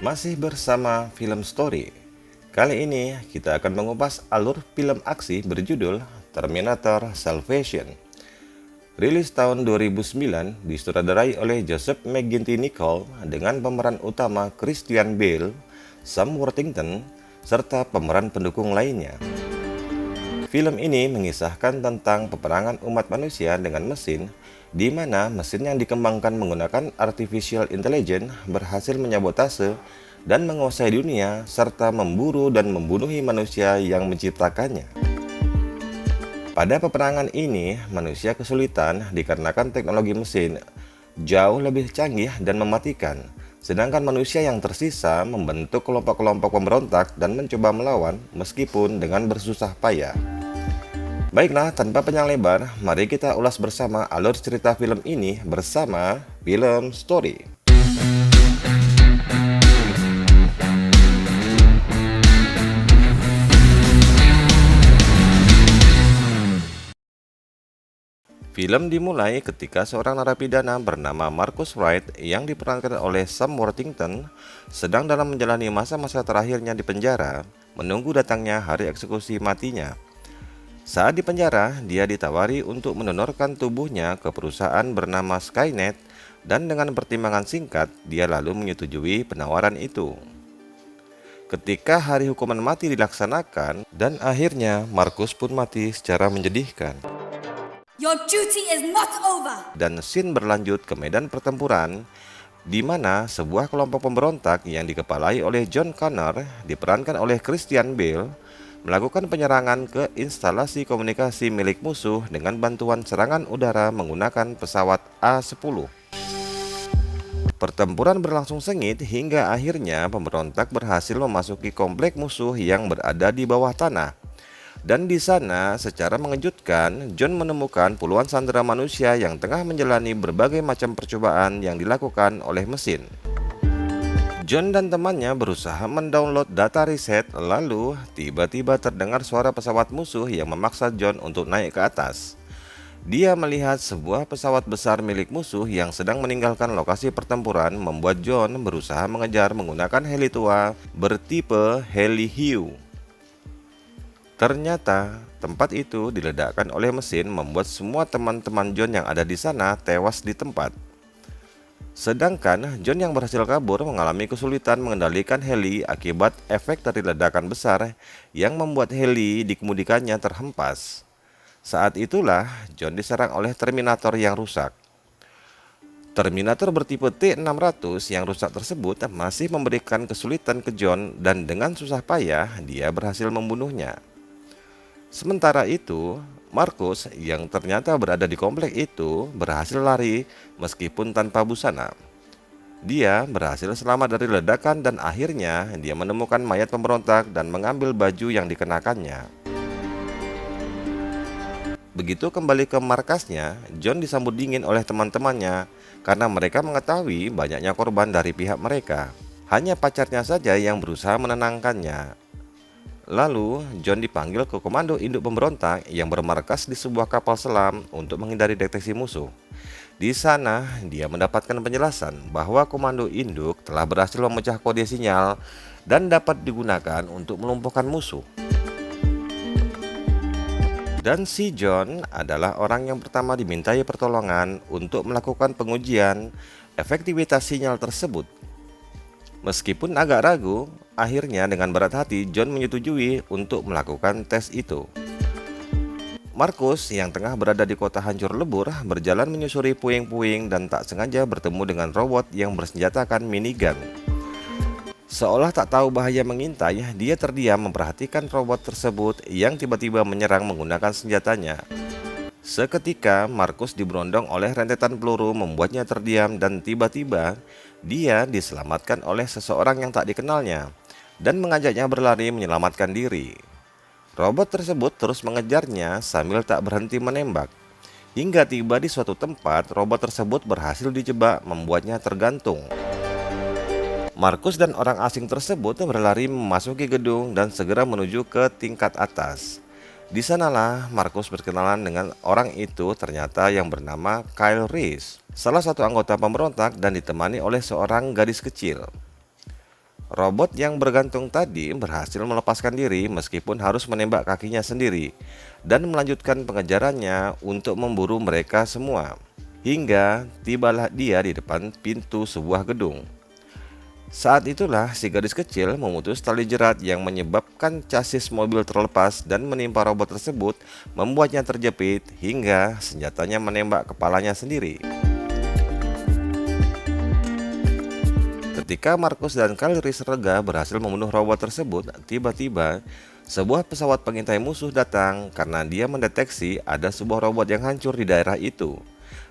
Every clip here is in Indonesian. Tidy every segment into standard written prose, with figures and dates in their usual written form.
Masih bersama Film Story. Kali ini kita akan mengupas alur film aksi berjudul Terminator Salvation. Rilis tahun 2009, disutradarai oleh Joseph McGinty Nichol dengan pemeran utama Christian Bale, Sam Worthington, serta pemeran pendukung lainnya. Film ini mengisahkan tentang peperangan umat manusia dengan mesin, di mana mesin yang dikembangkan menggunakan artificial intelligence berhasil menyabotase dan menguasai dunia serta memburu dan membunuhi manusia yang menciptakannya. Pada peperangan ini, manusia kesulitan dikarenakan teknologi mesin jauh lebih canggih dan mematikan, sedangkan manusia yang tersisa membentuk kelompok-kelompok pemberontak dan mencoba melawan meskipun dengan bersusah payah. Baiklah, tanpa panjang lebar, mari kita ulas bersama alur cerita film ini bersama Film Story. Film dimulai ketika seorang narapidana bernama Marcus Wright yang diperankan oleh Sam Worthington sedang dalam menjalani masa-masa terakhirnya di penjara, menunggu datangnya hari eksekusi matinya. Saat di penjara, dia ditawari untuk mendonorkan tubuhnya ke perusahaan bernama Skynet dan dengan pertimbangan singkat, dia lalu menyetujui penawaran itu. Ketika hari hukuman mati dilaksanakan, dan akhirnya Marcus pun mati secara menyedihkan. Your duty is not over. Dan scene berlanjut ke medan pertempuran, di mana sebuah kelompok pemberontak yang dikepalai oleh John Connor, diperankan oleh Christian Bale, melakukan penyerangan ke instalasi komunikasi milik musuh dengan bantuan serangan udara menggunakan pesawat A-10. Pertempuran berlangsung sengit hingga akhirnya pemberontak berhasil memasuki komplek musuh yang berada di bawah tanah. Dan di sana, secara mengejutkan, John menemukan puluhan sandera manusia yang tengah menjalani berbagai macam percobaan yang dilakukan oleh mesin. John dan temannya berusaha mendownload data riset, lalu tiba-tiba terdengar suara pesawat musuh yang memaksa John untuk naik ke atas. Dia melihat sebuah pesawat besar milik musuh yang sedang meninggalkan lokasi pertempuran, membuat John berusaha mengejar menggunakan heli tua bertipe heli Hiu. Ternyata tempat itu diledakkan oleh mesin, membuat semua teman-teman John yang ada di sana tewas di tempat. Sedangkan John yang berhasil kabur mengalami kesulitan mengendalikan heli akibat efek dari ledakan besar yang membuat heli dikemudikannya terhempas. Saat itulah John diserang oleh Terminator yang rusak. Terminator bertipe T-600 yang rusak tersebut masih memberikan kesulitan ke John dan dengan susah payah dia berhasil membunuhnya. Sementara itu, Marcus yang ternyata berada di komplek itu berhasil lari meskipun tanpa busana. Dia berhasil selamat dari ledakan dan akhirnya dia menemukan mayat pemberontak dan mengambil baju yang dikenakannya. Begitu kembali ke markasnya, John disambut dingin oleh teman-temannya karena mereka mengetahui banyaknya korban dari pihak mereka. Hanya pacarnya saja yang berusaha menenangkannya. Lalu, John dipanggil ke komando induk pemberontak yang bermarkas di sebuah kapal selam untuk menghindari deteksi musuh. Di sana, dia mendapatkan penjelasan bahwa komando induk telah berhasil memecah kode sinyal dan dapat digunakan untuk melumpuhkan musuh. Dan si John adalah orang yang pertama dimintai pertolongan untuk melakukan pengujian efektivitas sinyal tersebut. Meskipun agak ragu, akhirnya dengan berat hati John menyetujui untuk melakukan tes itu. Marcus yang tengah berada di kota hancur lebur berjalan menyusuri puing-puing dan tak sengaja bertemu dengan robot yang bersenjatakan minigun. Seolah tak tahu bahaya mengintai, dia terdiam memperhatikan robot tersebut yang tiba-tiba menyerang menggunakan senjatanya. Seketika Marcus diberondong oleh rentetan peluru membuatnya terdiam dan tiba-tiba dia diselamatkan oleh seseorang yang tak dikenalnya dan mengajaknya berlari menyelamatkan diri. Robot tersebut terus mengejarnya sambil tak berhenti menembak. Hingga tiba di suatu tempat, robot tersebut berhasil dijebak membuatnya tergantung. Marcus dan orang asing tersebut berlari memasuki gedung dan segera menuju ke tingkat atas. Di sanalah Marcus berkenalan dengan orang itu ternyata yang bernama Kyle Reese, salah satu anggota pemberontak dan ditemani oleh seorang gadis kecil. Robot yang bergantung tadi berhasil melepaskan diri meskipun harus menembak kakinya sendiri dan melanjutkan pengejarannya untuk memburu mereka semua. Hingga tibalah dia di depan pintu sebuah gedung. Saat itulah si gadis kecil memutus tali jerat yang menyebabkan chassis mobil terlepas dan menimpa robot tersebut, membuatnya terjepit hingga senjatanya menembak kepalanya sendiri. Ketika Markus dan Kyle Reese-Rega berhasil membunuh robot tersebut, tiba-tiba sebuah pesawat pengintai musuh datang karena dia mendeteksi ada sebuah robot yang hancur di daerah itu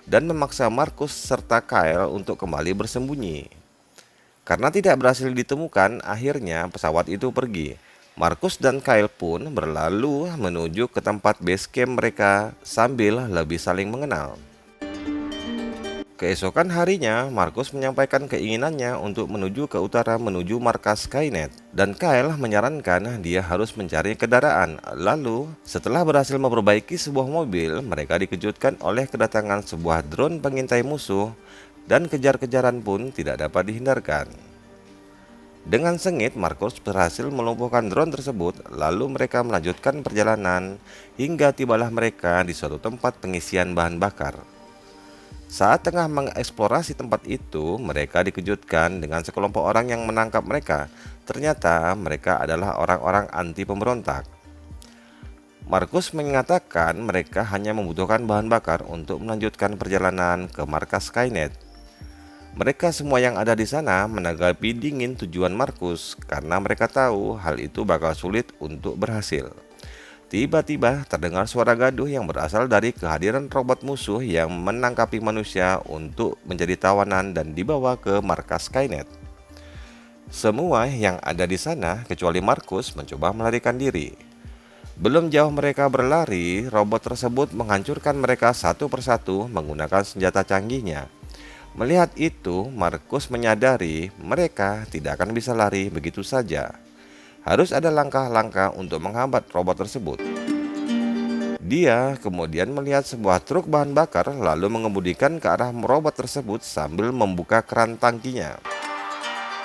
dan memaksa Markus serta Kyle untuk kembali bersembunyi. Karena tidak berhasil ditemukan, akhirnya pesawat itu pergi. Markus dan Kyle pun berlalu menuju ke tempat base camp mereka sambil lebih saling mengenal. Keesokan harinya, Markus menyampaikan keinginannya untuk menuju ke utara menuju markas Skynet. Dan Kyle menyarankan dia harus mencari kendaraan. Lalu, setelah berhasil memperbaiki sebuah mobil, mereka dikejutkan oleh kedatangan sebuah drone pengintai musuh dan kejar-kejaran pun tidak dapat dihindarkan. Dengan sengit, Markus berhasil melumpuhkan drone tersebut, lalu mereka melanjutkan perjalanan hingga tibalah mereka di suatu tempat pengisian bahan bakar. Saat tengah mengeksplorasi tempat itu, mereka dikejutkan dengan sekelompok orang yang menangkap mereka. Ternyata mereka adalah orang-orang anti pemberontak. Markus mengatakan mereka hanya membutuhkan bahan bakar untuk melanjutkan perjalanan ke markas Skynet. Mereka semua yang ada di sana menanggapi dingin tujuan Markus karena mereka tahu hal itu bakal sulit untuk berhasil. Tiba-tiba terdengar suara gaduh yang berasal dari kehadiran robot musuh yang menangkapi manusia untuk menjadi tawanan dan dibawa ke markas Skynet. Semua yang ada di sana kecuali Markus mencoba melarikan diri. Belum jauh mereka berlari, robot tersebut menghancurkan mereka satu persatu menggunakan senjata canggihnya. Melihat itu, Markus menyadari mereka tidak akan bisa lari begitu saja. Harus ada langkah-langkah untuk menghambat robot tersebut. Dia kemudian melihat sebuah truk bahan bakar lalu mengemudikan ke arah robot tersebut sambil membuka keran tangkinya.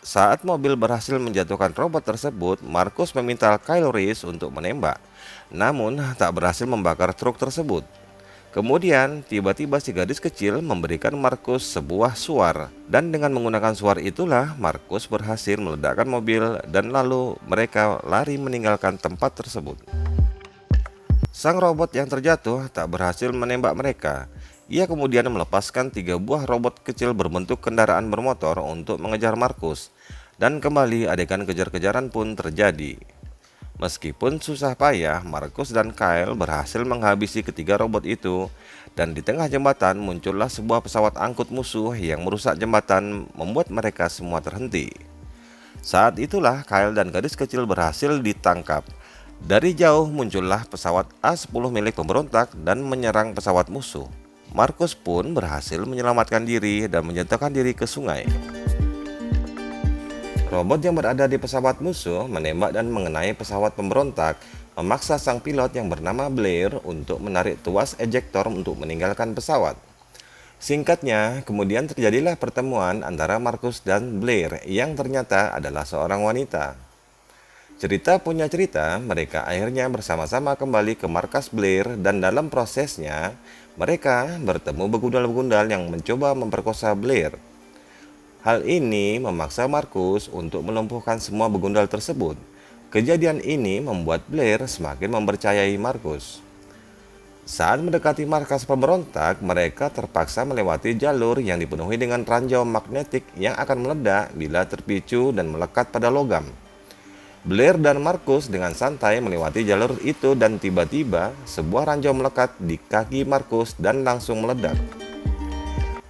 Saat mobil berhasil menjatuhkan robot tersebut, Markus meminta Kyle Reese untuk menembak, namun tak berhasil membakar truk tersebut. Kemudian, tiba-tiba si gadis kecil memberikan Markus sebuah suar, dan dengan menggunakan suar itulah Markus berhasil meledakkan mobil dan lalu mereka lari meninggalkan tempat tersebut. Sang robot yang terjatuh tak berhasil menembak mereka. Ia kemudian melepaskan 3 buah robot kecil berbentuk kendaraan bermotor untuk mengejar Markus, dan kembali adegan kejar-kejaran pun terjadi. Meskipun susah payah, Markus dan Kyle berhasil menghabisi ketiga robot itu, dan di tengah jembatan muncullah sebuah pesawat angkut musuh yang merusak jembatan membuat mereka semua terhenti. Saat itulah Kyle dan gadis kecil berhasil ditangkap. Dari jauh muncullah pesawat A-10 milik pemberontak dan menyerang pesawat musuh. Markus pun berhasil menyelamatkan diri dan menjatuhkan diri ke sungai. Robot yang berada di pesawat musuh menembak dan mengenai pesawat pemberontak, memaksa sang pilot yang bernama Blair untuk menarik tuas ejektor untuk meninggalkan pesawat. Singkatnya, kemudian terjadilah pertemuan antara Markus dan Blair yang ternyata adalah seorang wanita. Cerita punya cerita, mereka akhirnya bersama-sama kembali ke markas Blair dan dalam prosesnya, mereka bertemu begundal-begundal yang mencoba memperkosa Blair. Hal ini memaksa Markus untuk melumpuhkan semua begundal tersebut. Kejadian ini membuat Blair semakin mempercayai Markus. Saat mendekati markas pemberontak, mereka terpaksa melewati jalur yang dipenuhi dengan ranjau magnetik yang akan meledak bila terpicu dan melekat pada logam. Blair dan Markus dengan santai melewati jalur itu dan tiba-tiba sebuah ranjau melekat di kaki Markus dan langsung meledak.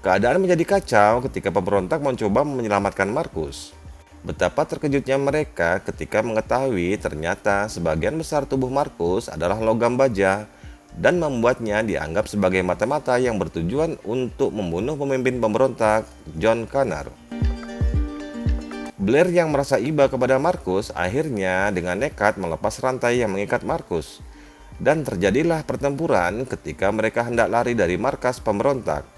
Keadaan menjadi kacau ketika pemberontak mencoba menyelamatkan Markus. Betapa terkejutnya mereka ketika mengetahui ternyata sebagian besar tubuh Markus adalah logam baja dan membuatnya dianggap sebagai mata-mata yang bertujuan untuk membunuh pemimpin pemberontak John Connor. Blair yang merasa iba kepada Markus akhirnya dengan nekat melepas rantai yang mengikat Markus. Dan terjadilah pertempuran ketika mereka hendak lari dari markas pemberontak.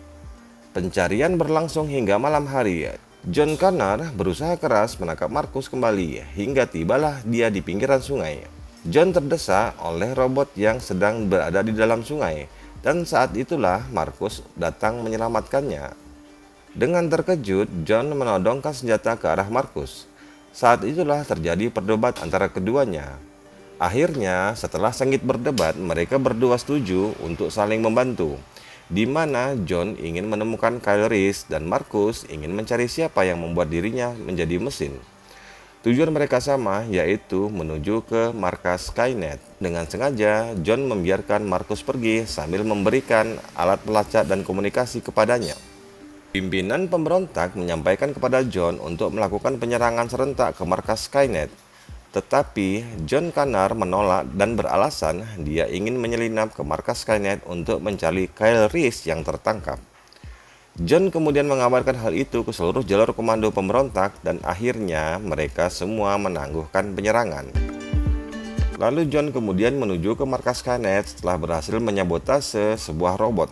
Pencarian berlangsung hingga malam hari John Connor berusaha keras menangkap Markus kembali hingga tibalah dia di pinggiran sungai. John terdesak oleh robot yang sedang berada di dalam sungai dan saat itulah Markus datang menyelamatkannya. Dengan terkejut, John menodongkan senjata ke arah Markus. Saat itulah terjadi perdebat antara keduanya. Akhirnya, setelah sengit berdebat, mereka berdua setuju untuk saling membantu, di mana John ingin menemukan Kyle Reese dan Markus ingin mencari siapa yang membuat dirinya menjadi mesin. Tujuan mereka sama, yaitu menuju ke markas Skynet. Dengan sengaja, John membiarkan Markus pergi sambil memberikan alat pelacak dan komunikasi kepadanya. Pimpinan pemberontak menyampaikan kepada John untuk melakukan penyerangan serentak ke markas Skynet. Tetapi John Connor menolak dan beralasan dia ingin menyelinap ke markas Skynet untuk mencari Kyle Reese yang tertangkap. John kemudian mengabarkan hal itu ke seluruh jalur komando pemberontak dan akhirnya mereka semua menangguhkan penyerangan. Lalu John kemudian menuju ke markas Skynet setelah berhasil menyabotase sebuah robot.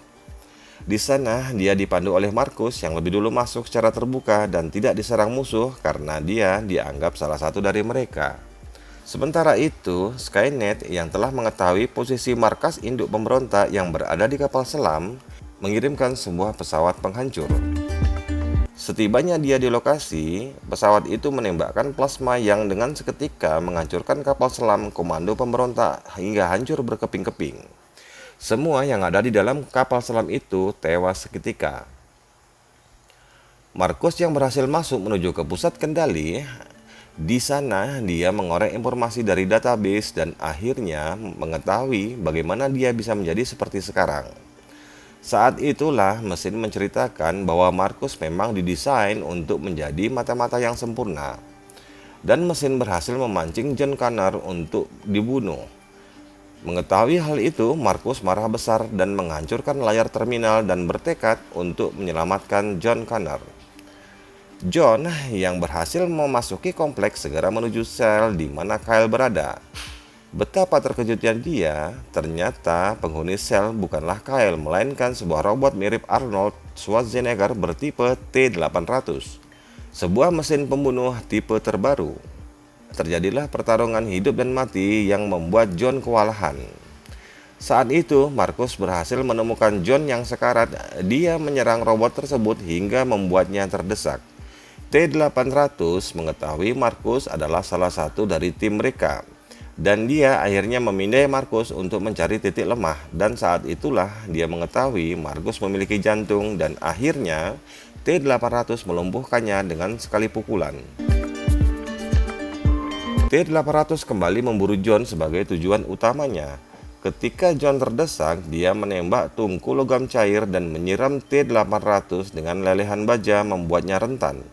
Di sana dia dipandu oleh Markus yang lebih dulu masuk secara terbuka dan tidak diserang musuh karena dia dianggap salah satu dari mereka. Sementara itu, Skynet yang telah mengetahui posisi markas induk pemberontak yang berada di kapal selam mengirimkan sebuah pesawat penghancur. Setibanya dia di lokasi, pesawat itu menembakkan plasma yang dengan seketika menghancurkan kapal selam komando pemberontak hingga hancur berkeping-keping. Semua yang ada di dalam kapal selam itu tewas seketika. Markus yang berhasil masuk menuju ke pusat kendali. Di sana dia mengorek informasi dari database dan akhirnya mengetahui bagaimana dia bisa menjadi seperti sekarang. Saat itulah mesin menceritakan bahwa Markus memang didesain untuk menjadi mata-mata yang sempurna. Dan mesin berhasil memancing John Connor untuk dibunuh. Mengetahui hal itu, Markus marah besar dan menghancurkan layar terminal dan bertekad untuk menyelamatkan John Connor. John yang berhasil memasuki kompleks segera menuju sel di mana Kyle berada. Betapa terkejutnya dia, ternyata penghuni sel bukanlah Kyle, melainkan sebuah robot mirip Arnold Schwarzenegger bertipe T-800, sebuah mesin pembunuh tipe terbaru. Terjadilah pertarungan hidup dan mati yang membuat John kewalahan. Saat itu, Markus berhasil menemukan John yang sekarat. Dia menyerang robot tersebut hingga membuatnya terdesak. T-800 mengetahui Markus adalah salah satu dari tim mereka. Dan dia akhirnya memindai Markus untuk mencari titik lemah. Dan saat itulah dia mengetahui Markus memiliki jantung dan akhirnya T-800 melumpuhkannya dengan sekali pukulan. T-800 kembali memburu John sebagai tujuan utamanya. Ketika John terdesak, dia menembak tungku logam cair dan menyiram T-800 dengan lelehan baja membuatnya rentan.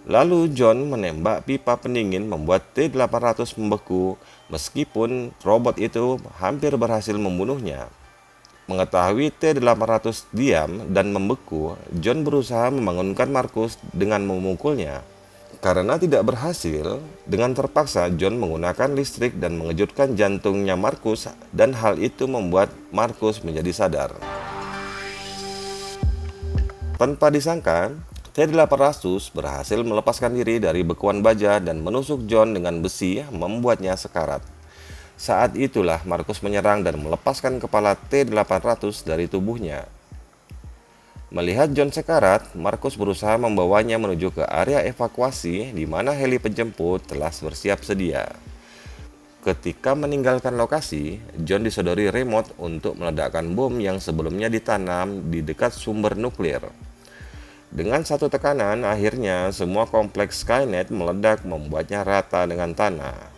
Lalu John menembak pipa pendingin membuat T-800 membeku meskipun robot itu hampir berhasil membunuhnya. Mengetahui T-800 diam dan membeku, John berusaha membangunkan Markus dengan memukulnya. Karena tidak berhasil, dengan terpaksa John menggunakan listrik dan mengejutkan jantungnya Markus dan hal itu membuat Markus menjadi sadar. Tanpa disangka, T-800 berhasil melepaskan diri dari bekuan baja dan menusuk John dengan besi membuatnya sekarat. Saat itulah Markus menyerang dan melepaskan kepala T-800 dari tubuhnya. Melihat John sekarat, Markus berusaha membawanya menuju ke area evakuasi di mana heli penjemput telah bersiap sedia. Ketika meninggalkan lokasi, John disodori remote untuk meledakkan bom yang sebelumnya ditanam di dekat sumber nuklir. Dengan satu tekanan, akhirnya semua kompleks Skynet meledak membuatnya rata dengan tanah.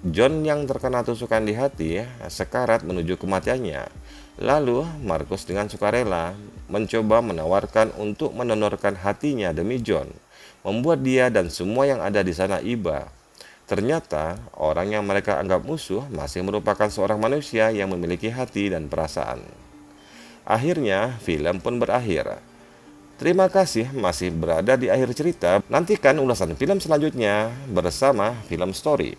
John yang terkena tusukan di hati, sekarat menuju kematiannya. Lalu, Markus dengan sukarela mencoba menawarkan untuk mendonorkan hatinya demi John, membuat dia dan semua yang ada di sana iba. Ternyata, orang yang mereka anggap musuh masih merupakan seorang manusia yang memiliki hati dan perasaan. Akhirnya, film pun berakhir. Terima kasih masih berada di akhir cerita. Nantikan ulasan film selanjutnya bersama Film Story.